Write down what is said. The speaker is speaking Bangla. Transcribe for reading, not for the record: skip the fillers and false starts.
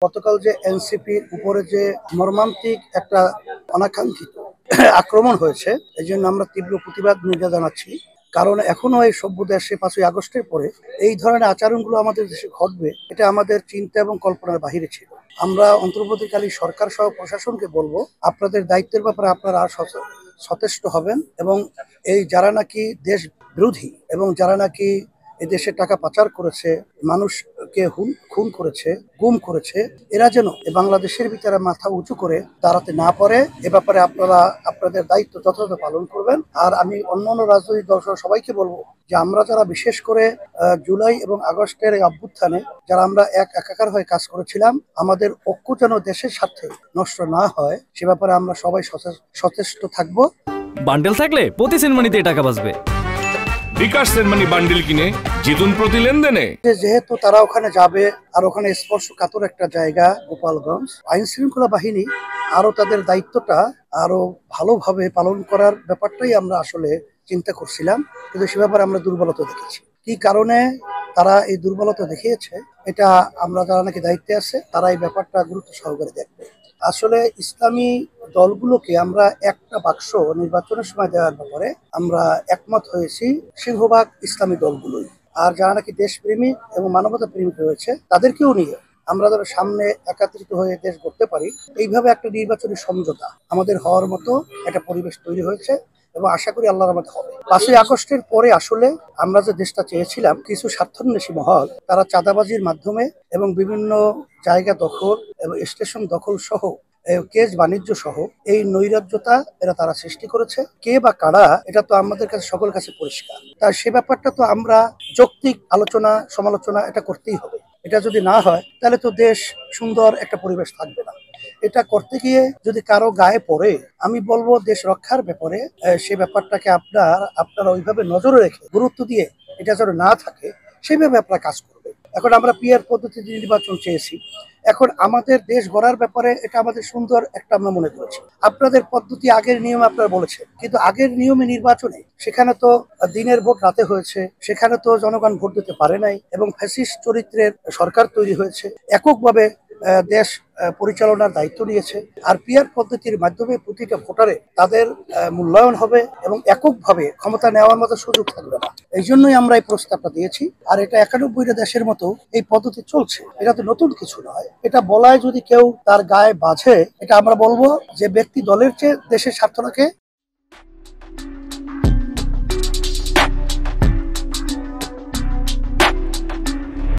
গতকাল যে এনসিপির উপরে যে মর্মান্তিক একটা অনাকাঙ্ক্ষিত আক্রমণ হয়েছে, এই জন্য আমরা তীব্র প্রতিবাদ নিন্দা জানাচ্ছি। কারণ এখনো এই সভ্য দেশে 5ই আগস্টের পরে এই ধরনের আচরণগুলো আমাদের দেশে ঘটবে, এটা আমাদের চিন্তা এবং কল্পনার বাহিরে ছিল। আমরা অন্তর্বর্তীকালীন সরকার সহ প্রশাসনকে বলবো, আপনাদের দায়িত্বের ব্যাপারে আপনারা সচেষ্ট হবেন এবং এই যারা নাকি দেশ বিরোধী এবং যারা নাকি এদেশে টাকা পাচার করেছে, মানুষকে খুন করেছে, গুম করেছে, এরা যেন বাংলাদেশের ভিতরে মাথা উঁচু করে দাঁড়াতে না পারে। এ ব্যাপারে আপনারা আপনাদের দায়িত্ব যথাযথ পালন করবেন। আর আমি অন্যান্য রাজনৈতিক দল সহ সবাইকে বলবো যে আমরা যারা বিশেষ করে জুলাই এবং আগস্টের এই অভ্যুত্থানে যারা আমরা একাকার হয়ে কাজ করেছিলাম, আমাদের ঐক্য যেন দেশের সাথে নষ্ট না হয় সে ব্যাপারে আমরা সবাই সচেষ্ট থাকবো। বান্ডেল থাকলে প্রতি সেনমানিতে টাকা বাঁচবে। বিকাশ সেনমানি বান্ডেল কিনে জিতুন প্রতি লেনদেনে। যেহেতু তারা ওখানে যাবে আর ওখানে স্পর্শকাতর একটা জায়গা গোপালগঞ্জ, আইন শৃঙ্খলা বাহিনী আরো তাদের দায়িত্বটা আরো ভালোভাবে পালন করার ব্যাপারটাই আমরা আসলে চিন্তা করছিলাম, কিন্তু সে ব্যাপারে আমরা দুর্বলতা দেখেছি। কি কারণে তারা এই দুর্বলতা দেখিয়েছে, এটা আমরা যারা নাকি দায়িত্বে আছে তারা এই ব্যাপারটা গুরুত্ব সহকারে দেখবে। আসলে ইসলামী দলগুলোকে আমরা একটা বাক্স নির্বাচনের সময় দেওয়ার ব্যাপারে আমরা একমত হয়েছি, সিংহভাগ ইসলামী দলগুলোই। আর যারা নাকি দেশপ্রেমী এবং মানবতা প্রেমিক রয়েছে তাদেরকেও নিয়ে আমরা যারা সামনে একাত্রিত হয়ে দেশ গড়তে পারি, এইভাবে একটা নির্বাচনী সমঝোতা আমাদের হওয়ার মতো একটা পরিবেশ তৈরি হয়েছে এবং আশা করি আল্লাহর রহমতে হবে। 5ই আগস্টের পরে আসলে আমরা যে দেশটা চেয়েছিলাম, কিছু স্বার্থান্বেষী মহল তারা চাঁদাবাজির মাধ্যমে এবং বিভিন্ন জায়গা দখল এবং স্টেশন দখল সহ কেস বাণিজ্য সহ এই নৈরাজ্যতা তারা সৃষ্টি করেছে। কে বা কারা, এটা তো আমাদের কাছে সকল কাছে পরিষ্কার। তাই সে ব্যাপারটা তো আমরা যৌক্তিক আলোচনা সমালোচনা এটা করতেই হবে। এটা যদি না হয় তাহলে তো দেশ সুন্দর একটা পরিবেশ থাকবে না। এটা করতে গিয়ে যদি কারো গায়ে পড়ে, আমি বলবো দেশ রক্ষার ব্যাপারে সে ব্যাপারটাকে আপনারা ওইভাবে নজরে রেখে গুরুত্ব দিয়ে এটা যেন না থাকে সেইভাবে আপনারা কাজ করবে। এখন আমরা পিআর পদ্ধতিতে নির্বাচন চেয়েছি, এখন আমাদের দেশ গড়ার ব্যাপারে এটা আমাদের সুন্দর একটা আমরা মনে করেছি। আপনাদের পদ্ধতি আগের নিয়মে আপনারা বলেছেন, কিন্তু আগের নিয়মে নির্বাচনে সেখানে তো দিনের ভোট রাতে হয়েছে, সেখানে তো জনগণ ভোট দিতে পারে নাই এবং ফ্যাসিস্ট চরিত্রের সরকার তৈরি হয়েছে, এককভাবে দেশ পরিচালনার দায়িত্ব নিয়েছে। আর পিআর পদ্ধতির মাধ্যমে প্রতিটা ভোটারে তাদের মূল্যায়ন হবে এবং এককভাবে ক্ষমতা নেওয়ার মতো সুযোগ থাকবে না। এই জন্যই আমরা এই প্রস্তাবটা দিয়েছি। আর এটা 91টা দেশের মতো এই পদ্ধতি চলছে, এটা তো নতুন কিছু নয়। এটা বলায় যদি কেউ তার গায়ে বাঁধে, এটা আমরা বলবো যে ব্যক্তি দলের চেয়ে দেশের স্বার্থটাকে